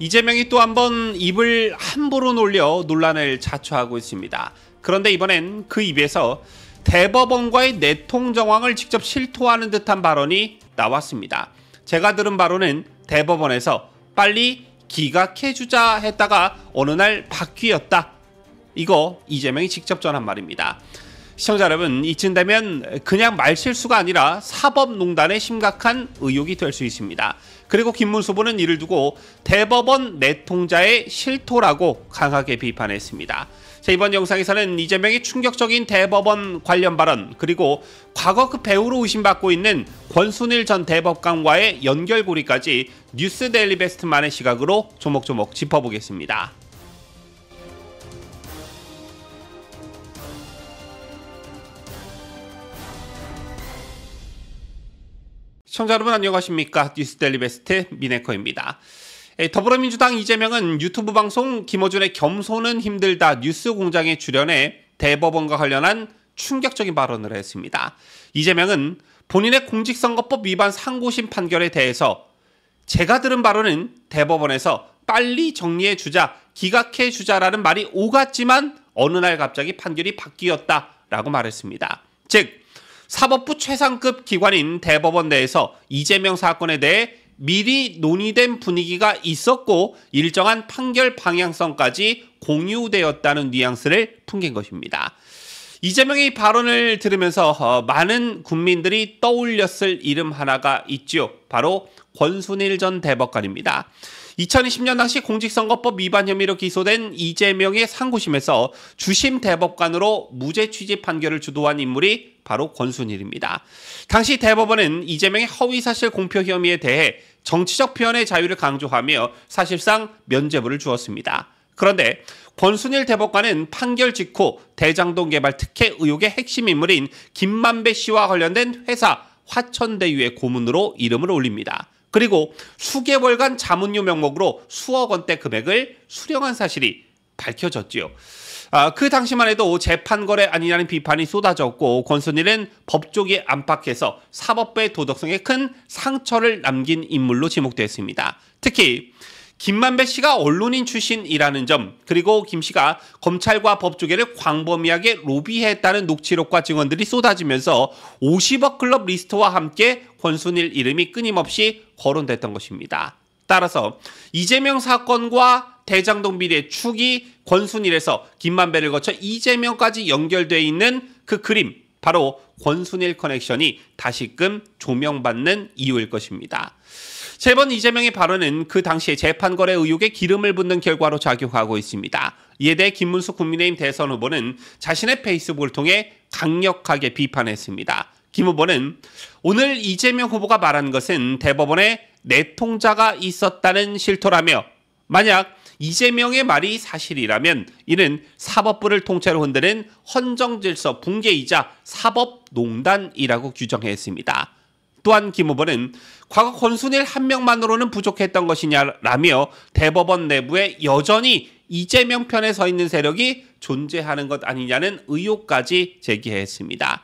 이재명이 또 한 번 입을 함부로 놀려 논란을 자초하고 있습니다. 그런데 이번엔 그 입에서 대법원과의 내통 정황을 직접 실토하는 듯한 발언이 나왔습니다. 제가 들은 바로는 대법원에서 빨리 기각해주자 했다가 어느 날 바뀌었다. 이거 이재명이 직접 전한 말입니다. 시청자 여러분, 이쯤 되면 그냥 말실수가 아니라 사법농단의 심각한 의혹이 될 수 있습니다. 그리고 김문수 후보는 이를 두고 대법원 내통자의 실토라고 강하게 비판했습니다. 자, 이번 영상에서는 이재명의 충격적인 대법원 관련 발언, 그리고 과거 그 배우로 의심받고 있는 권순일 전 대법관과의 연결고리까지 뉴스 데일리 베스트만의 시각으로 조목조목 짚어보겠습니다. 시청자 여러분 안녕하십니까? 뉴스 데일리 베스트 미네커입니다. 더불어민주당 이재명은 유튜브 방송 김어준의 겸손은 힘들다 뉴스 공장에 출연해 대법원과 관련한 충격적인 발언을 했습니다. 이재명은 본인의 공직선거법 위반 상고심 판결에 대해서 제가 들은 바로는 대법원에서 빨리 정리해주자, 기각해주자라는 말이 오갔지만 어느 날 갑자기 판결이 바뀌었다라고 말했습니다. 즉 사법부 최상급 기관인 대법원 내에서 이재명 사건에 대해 미리 논의된 분위기가 있었고 일정한 판결 방향성까지 공유되었다는 뉘앙스를 풍긴 것입니다. 이재명의 발언을 들으면서 많은 국민들이 떠올렸을 이름 하나가 있죠. 바로 권순일 전 대법관입니다. 2020년 당시 공직선거법 위반 혐의로 기소된 이재명의 상고심에서 주심 대법관으로 무죄 취지 판결을 주도한 인물이 바로 권순일입니다. 당시 대법원은 이재명의 허위사실 공표 혐의에 대해 정치적 표현의 자유를 강조하며 사실상 면죄부를 주었습니다. 그런데 권순일 대법관은 판결 직후 대장동 개발 특혜 의혹의 핵심 인물인 김만배 씨와 관련된 회사 화천대유의 고문으로 이름을 올립니다. 그리고 수개월간 자문료 명목으로 수억 원대 금액을 수령한 사실이 밝혀졌지요. 그 당시만 해도 재판 거래 아니냐는 비판이 쏟아졌고 권순일은 법조계 안팎에서 사법부의 도덕성에 큰 상처를 남긴 인물로 지목됐습니다. 특히 김만배 씨가 언론인 출신이라는 점, 그리고 김 씨가 검찰과 법조계를 광범위하게 로비했다는 녹취록과 증언들이 쏟아지면서 50억 클럽 리스트와 함께 권순일 이름이 끊임없이 거론됐던 것입니다. 따라서 이재명 사건과 대장동 비리의 축이 권순일에서 김만배를 거쳐 이재명까지 연결되어 있는 그 그림, 바로 권순일 커넥션이 다시금 조명받는 이유일 것입니다. 이번 이재명의 발언은 그 당시에 재판 거래 의혹에 기름을 붓는 결과로 작용하고 있습니다. 이에 대해 김문수 국민의힘 대선 후보는 자신의 페이스북을 통해 강력하게 비판했습니다. 김 후보는 오늘 이재명 후보가 말한 것은 대법원에 내통자가 있었다는 실토라며, 만약 이재명의 말이 사실이라면 이는 사법부를 통째로 흔드는 헌정질서 붕괴이자 사법농단이라고 규정했습니다. 또한 김 후보는 과거 권순일 한 명만으로는 부족했던 것이냐라며 대법원 내부에 여전히 이재명 편에 서 있는 세력이 존재하는 것 아니냐는 의혹까지 제기했습니다.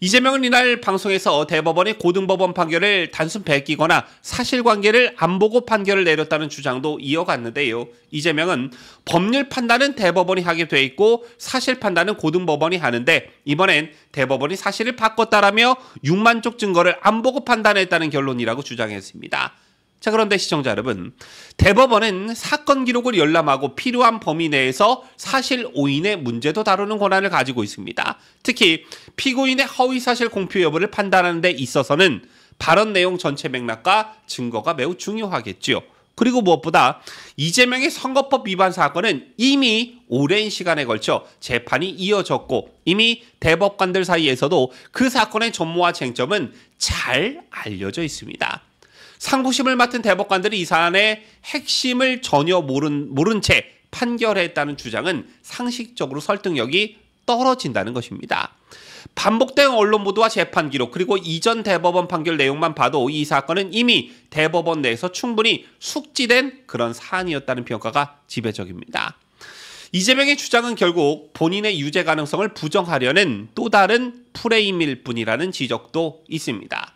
이재명은 이날 방송에서 대법원이 고등법원 판결을 단순 베끼거나 사실관계를 안 보고 판결을 내렸다는 주장도 이어갔는데요. 이재명은 법률 판단은 대법원이 하게 돼 있고 사실 판단은 고등법원이 하는데 이번엔 대법원이 사실을 바꿨다라며 6만 쪽 증거를 안 보고 판단했다는 결론이라고 주장했습니다. 자, 그런데 시청자 여러분, 대법원은 사건 기록을 열람하고 필요한 범위 내에서 사실 오인의 문제도 다루는 권한을 가지고 있습니다. 특히 피고인의 허위사실 공표 여부를 판단하는 데 있어서는 발언 내용 전체 맥락과 증거가 매우 중요하겠죠. 그리고 무엇보다 이재명의 선거법 위반 사건은 이미 오랜 시간에 걸쳐 재판이 이어졌고 이미 대법관들 사이에서도 그 사건의 전모와 쟁점은 잘 알려져 있습니다. 상고심을 맡은 대법관들이 이 사안의 핵심을 전혀 모른 채 판결했다는 주장은 상식적으로 설득력이 떨어진다는 것입니다. 반복된 언론 보도와 재판 기록, 그리고 이전 대법원 판결 내용만 봐도 이 사건은 이미 대법원 내에서 충분히 숙지된 그런 사안이었다는 평가가 지배적입니다. 이재명의 주장은 결국 본인의 유죄 가능성을 부정하려는 또 다른 프레임일 뿐이라는 지적도 있습니다.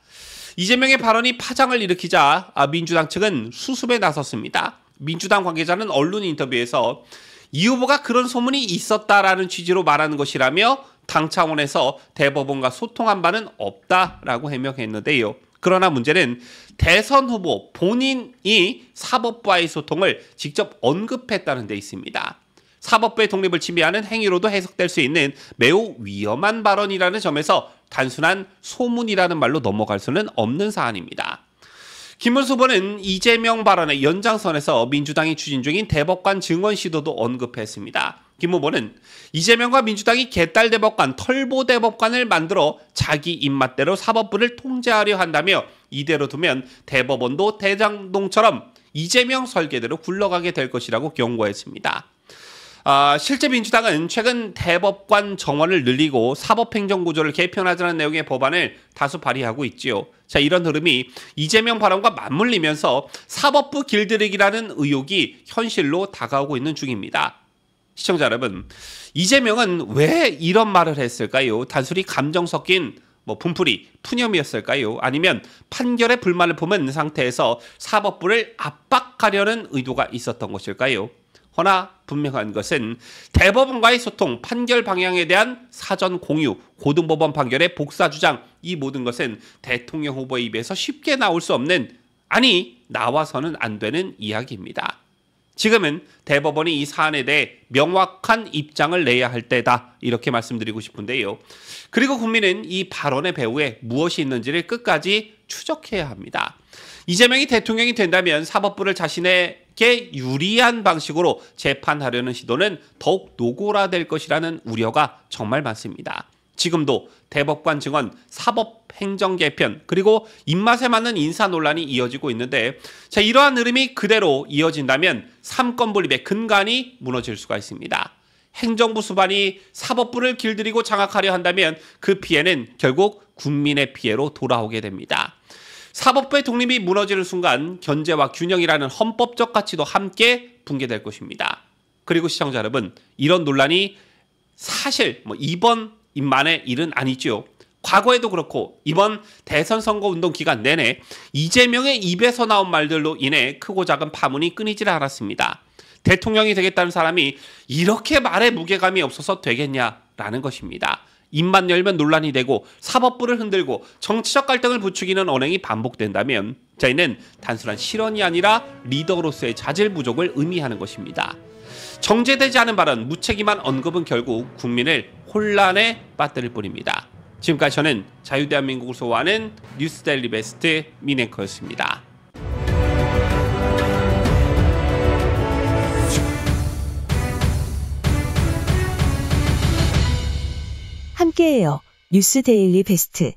이재명의 발언이 파장을 일으키자 민주당 측은 수습에 나섰습니다. 민주당 관계자는 언론 인터뷰에서 이 후보가 그런 소문이 있었다라는 취지로 말하는 것이라며 당 차원에서 대법원과 소통한 바는 없다라고 해명했는데요. 그러나 문제는 대선 후보 본인이 사법부와의 소통을 직접 언급했다는 데 있습니다. 사법부의 독립을 침해하는 행위로도 해석될 수 있는 매우 위험한 발언이라는 점에서 단순한 소문이라는 말로 넘어갈 수는 없는 사안입니다. 김문수 후보는 이재명 발언의 연장선에서 민주당이 추진 중인 대법관 증원 시도도 언급했습니다. 김 후보는 이재명과 민주당이 개딸 대법관, 털보 대법관을 만들어 자기 입맛대로 사법부를 통제하려 한다며 이대로 두면 대법원도 대장동처럼 이재명 설계대로 굴러가게 될 것이라고 경고했습니다. 실제 민주당은 최근 대법관 정원을 늘리고 사법행정구조를 개편하자는 내용의 법안을 다수 발의하고 있지요. 자, 이런 흐름이 이재명 발언과 맞물리면서 사법부 길들이기라는 의혹이 현실로 다가오고 있는 중입니다. 시청자 여러분, 이재명은 왜 이런 말을 했을까요? 단순히 감정 섞인 분풀이, 푸념이었을까요? 아니면 판결에 불만을 품은 상태에서 사법부를 압박하려는 의도가 있었던 것일까요? 허나 분명한 것은 대법원과의 소통, 판결 방향에 대한 사전 공유, 고등법원 판결의 복사 주장, 이 모든 것은 대통령 후보의 입에서 쉽게 나올 수 없는, 아니 나와서는 안 되는 이야기입니다. 지금은 대법원이 이 사안에 대해 명확한 입장을 내야 할 때다, 이렇게 말씀드리고 싶은데요. 그리고 국민은 이 발언의 배후에 무엇이 있는지를 끝까지 추적해야 합니다. 이재명이 대통령이 된다면 사법부를 자신에게 유리한 방식으로 재판하려는 시도는 더욱 노골화될 것이라는 우려가 정말 많습니다. 지금도 대법관 증원, 사법행정 개편, 그리고 입맛에 맞는 인사 논란이 이어지고 있는데, 자, 이러한 흐름이 그대로 이어진다면 삼권 분립의 근간이 무너질 수가 있습니다. 행정부 수반이 사법부를 길들이고 장악하려 한다면 그 피해는 결국 국민의 피해로 돌아오게 됩니다. 사법부의 독립이 무너지는 순간 견제와 균형이라는 헌법적 가치도 함께 붕괴될 것입니다. 그리고 시청자 여러분, 이런 논란이 사실 이번만의 일은 아니죠. 과거에도 그렇고 이번 대선 선거 운동 기간 내내 이재명의 입에서 나온 말들로 인해 크고 작은 파문이 끊이질 않았습니다. 대통령이 되겠다는 사람이 이렇게 말에 무게감이 없어서 되겠냐라는 것입니다. 입만 열면 논란이 되고 사법부를 흔들고 정치적 갈등을 부추기는 언행이 반복된다면 저희는 단순한 실언이 아니라 리더로서의 자질 부족을 의미하는 것입니다. 정제되지 않은 발언, 무책임한 언급은 결국 국민을 혼란에 빠뜨릴 뿐입니다. 지금까지 저는 자유대한민국을 소화하는 뉴스데일리 베스트 민앵커였습니다. 함께해요. 뉴스데일리 베스트.